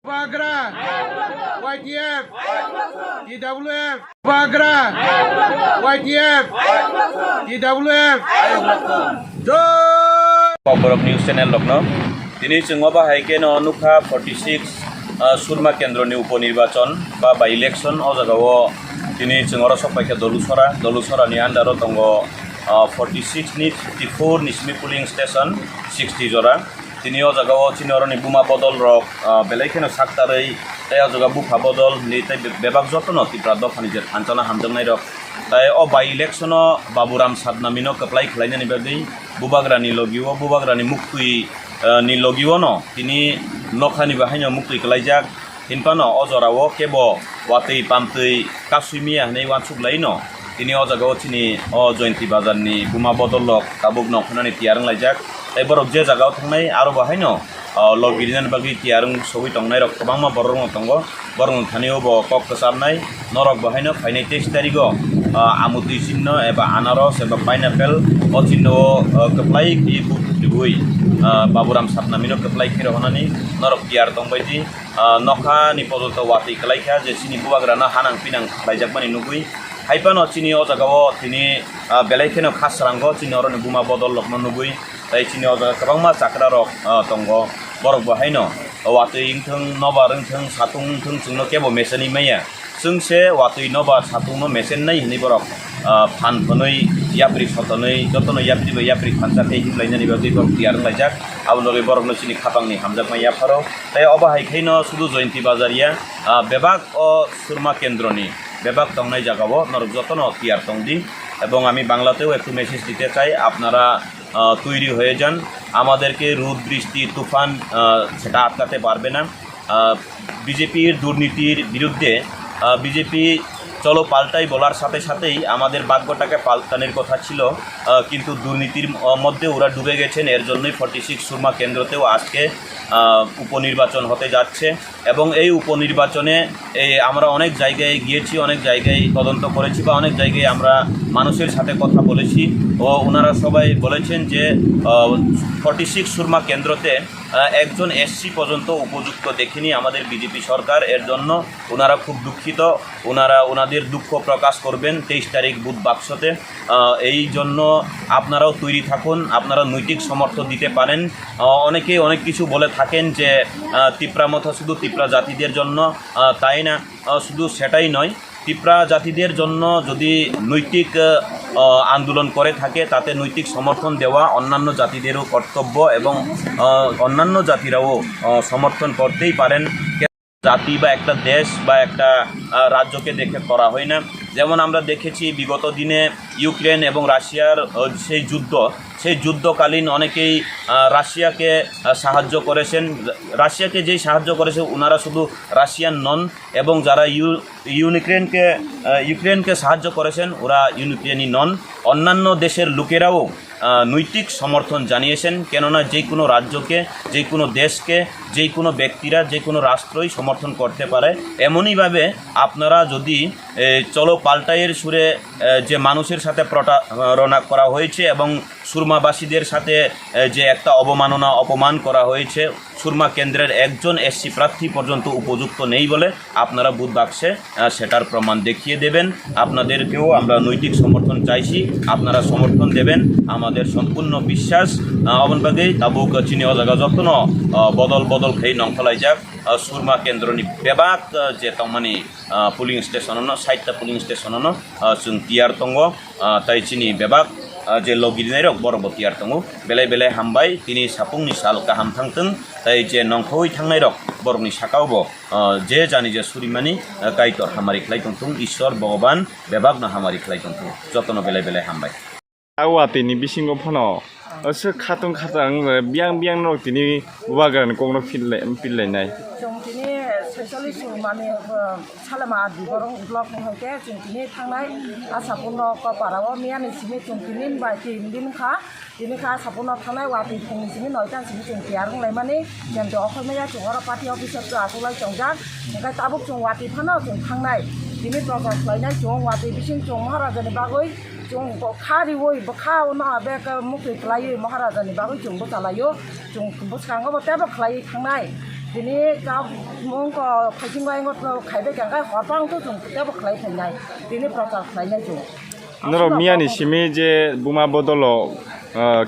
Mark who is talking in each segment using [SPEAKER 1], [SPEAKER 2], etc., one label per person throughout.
[SPEAKER 1] Bagra, YTF, DWF, Bagra, YTF, DWF,
[SPEAKER 2] Borok News Channel Lokno. Tini जोङो बाहायकेन अनुखा 46 सुरमा केन्द्रनि उपनिर्वाचन बा by election अ जागायाव दिनै जोङो सफायखे दलुसरानि आन्दाराव दङ 46 नि 54 निसमि पुलिं स्टेशन 60 जरा दिनै अ जागायाव चिनरनि बुमा बदल रक बेलायखेन साक्तारै ताय अ जागा बुफा बदल नि ताय बेबाग जतन तिप्रा दफानि जे थानचना हामदोंनाय रक ताय अ बाय इलेक्शन बाबुराम सादनामिनो कप्लाय खलायनायनि बागै बुबाग्रानि लगियो बुबाग्रानि मुक्ति ni logiwo no tini nokhani bahaino mukti kalaijak hinpano ojorao kebo watei pamtei kasumia nei wansuk laino tini ojagao tini o jointi bazar ni buma bodolok tabuk nokhnani tiarang laijak ei borok je jagao thangnai aro bahaino logirin bagi tiarang sobi tongnai rok kabangma borong tongo borong thanio bo kok kasarnai norok bahaino khainai 23 tarigo amuti sinno eba anaros eba pineapple o sinno keplai ki bui Baburam Satnamino keplai kira honani norok tiar tongbaidi nokha ni podoto wati kalaikha je sini buagrana hanang pinang laijak mani nugui haipano chini o jagao tini belaikeno khasrango chini oroni buma bodol lokno nugui tai chini o jaga kabangma chakra rok tongo borok bahaino wati ingthang noba rengthang satung thang chungno kebo mesani maya sungse wati noba satungno mesen nai hini borok phan phonoi yapri sotonoi jotono yapri ba yapri phanjak ei himlainani bagui borok tiar laijak abonori borokno chini khapangni hamjak mai yapharo tai obahai khaino sudu jointi bazaria bebak o surma kendroni bebak tongnai jagao norok jotono tiar tongdi এবং আমি বাংলাতেও একটু message দিতে চাই আপনারা তৈরি হয়ে যান আমাদেরকে রোদ বৃষ্টি তুফান সেটা আটকাতে পারবে না বিজেপির দুর্নীতির বিরুদ্ধে বিজেপি চলো পাল্টাই বলার সাথে সাথেই আমাদের ভাগ্যটাকে পাল্টানোর কথা ছিল কিন্তু দুর্নীতির মধ্যে ওরা ডুবে গেছেন এর জন্যই 46 সুরমা কেন্দ্রতেও আজকে উপনির্বাচন হতে যাচ্ছে এবং এই উপনির্বাচনে আমরা অনেক জায়গায় গিয়েছি অনেক জায়গায় তদন্ত করেছি বা অনেক জায়গায় আমরা মানুষের সাথে কথা বলেছি ও ওনারা সবাই বলেছেন যে 46 সুরমা কেন্দ্রতে একজন এসসি পর্যন্ত উপযুক্ত দেখেনি আমাদের বিজেপি সরকার এর জন্য ওনারা খুব দুঃখিত ওনারা ওনাদের দুঃখ প্রকাশ করবেন 23 তারিখ বুধ বাক্সতে এই জন্য আপনারাও তৈরি থাকুন আপনারা নৈতিক সমর্থন দিতে পারেন অনেকেই অনেক কিছু বলে থাকেন যে তিপ্রা মথা শুধু তিপ্রা জাতিদের জন্য তাই না শুধু সেটাই নয় তিপ্রা জাতিদের জন্য যদি নৈতিক আন্দোলন করে থাকে তাতে নৈতিক সমর্থন দেওয়া অন্যান্য জাতিদেরও কর্তব্য এবং অন্যান্য জাতিরাও সমর্থন করতেই পারেন জাতি বা একটা দেশ বা একটা রাজ্যকে দেখে করা হয় না যেমন আমরা দেখেছি বিগত দিনে ইউক্রেন এবং রাশিয়ার সেই যুদ্ধকালীন অনেকেই রাশিয়াকে সাহায্য করেছেন রাশিয়াকে যেই সাহায্য করেছে ওনারা শুধু রাশিয়ান নন এবং যারা ইউক্রেনকে সাহায্য করেছেন ওরা ইউক্রেনি নন অন্যান্য দেশের লোকেরাও নৈতিক সমর্থন জানিয়েছেন কেননা যে কোনো রাজ্যকে যে কোনো দেশকে যে কোনো ব্যক্তিরা যে কোনো রাষ্ট্রই সমর্থন করতে পারে এমনইভাবে আপনারা যদি চলো পাল্টাইয়ের সুরে যে মানুষের সাথে প্রতারণা করা হয়েছে এবং সুরমাবাসীদের সাথে যে একটা অপমান করা হয়েছে সুরমা কেন্দ্রের একজন এসসি প্রার্থী পর্যন্ত উপযুক্ত নেই বলে আপনারা বুধ বাক্সে সেটার প্রমাণ দেখিয়ে দেবেন আপনাদেরকেও আমরা নৈতিক সমর্থন চাইছি আপনারা সমর্থন দেবেন আমাদের সম্পূর্ণ বিশ্বাস অবনবাগে তাবুক চিনি অজাগা যত্ন বদল খেয়ে নংখলাই যাক সুরমা কেন্দ্রনি বেবাক যে তমানি পুলিং স্টেশন 60টা পুলিং স্টেশন जों टियार दङ ताइ चिनि बेबाक जे लगिनाय रक बरबो टियार दङ बेलाय हामबाय तिनि सापुंनि साल गाहाम थांथों ताइ जे नंखौै थांनाय रक बरनि साकावबो जे जानि जे सुरिमानि काइतर हामारि खलाय दंथुं ईश्वर भगवान बेबाक ना हामारि खलाय दंथुं जतन बेलाय हामबाय
[SPEAKER 3] आवातिनि बिसिङाव फनो असो खातुं बियां नक तिनि वागान कोंनो फिल्लायनाय
[SPEAKER 4] जोंनि सयसलि सुरमानि सालामा बिबरं ब्लक महैके जोंनि थांनाय आसापुनो पाराव मियानि सिनि जोंनि बाय दिनखा आसापुनो थांनाय वाति फुंनि सिनि 9टा सिनि जों तियारं लायमानि जों अखमैया जोंरा पार्टी अफिसार आगुलाय जोंजा ओंखाय ताबुक जों वाति फानो जों थांनाय दिनै प्रजा खालायनाय जों वाति बिसिं जों महाराजानि बागै जों खारिवै बखा ना बेक मुखै खालायो महाराजानि बागै जोंबो खालायो जों बसखाङो तेबो खालायो थांनाय दिनै गाव मुंखौ फाइथिंबाय खायबाय गांगाय हरबांथ' जों तेबो खालायफैनाय दिनै प्रचार खालायनाय जों
[SPEAKER 3] नोरो मियानि सिमे जे बुमा बदलो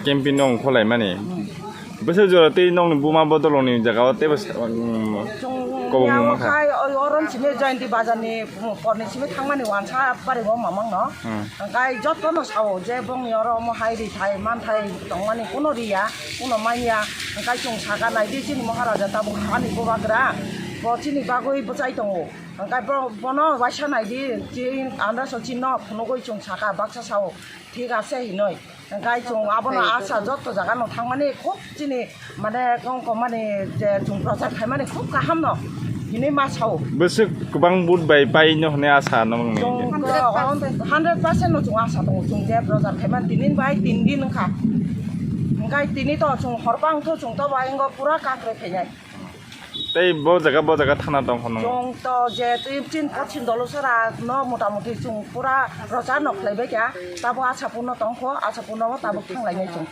[SPEAKER 3] केम्पिन नं खलाय माने बोसोर जरते नं बुमा बदलोनि जागाव तेबो
[SPEAKER 4] जोंनियावहाय अरन सिमे जयन्ती बाजारनि परनि सिमे थांमानि वानसा बारिबो मामां न गाय जतन सावो जे बंनि अर महाय रिथाय मानथाय दंमानि कोनो रिया कोनो माइया गाय जों सागा नायदि जिनि महाराजा ताबो खानि गोबाग्रा बचिनि बागै बचाइ दङ गाय बन वाइसा नायदि जे आन्दा सचिन न फनगै जों सागा बाक्सा सावो ঠিক আছে হিনয় গাই जों आबोना आसा जत जागा न थांमाने खूब जिनि माने गंक माने जे जों प्रचार खायमाने खूब गाहाम न हिनै मासाव
[SPEAKER 3] बोसोर गोबां बुट बायनो होने आसा नंनि
[SPEAKER 4] 100% जों आसा दङ जों जे प्रचार खायमान दिनिन बाय 3 दिन खा गाय दिनि त जों हरबांथ जों त बायंग पुरा काक्रे फैनाय
[SPEAKER 3] तै बो जागा थाना दं हन
[SPEAKER 4] जों त जे चिन पचिन दलसरा न मोटामोटी जों पुरा प्रचार नखलायबाय क्या ताबो आसा पूर्ण दंख आसा पूर्ण ताबो थांलायनाय जों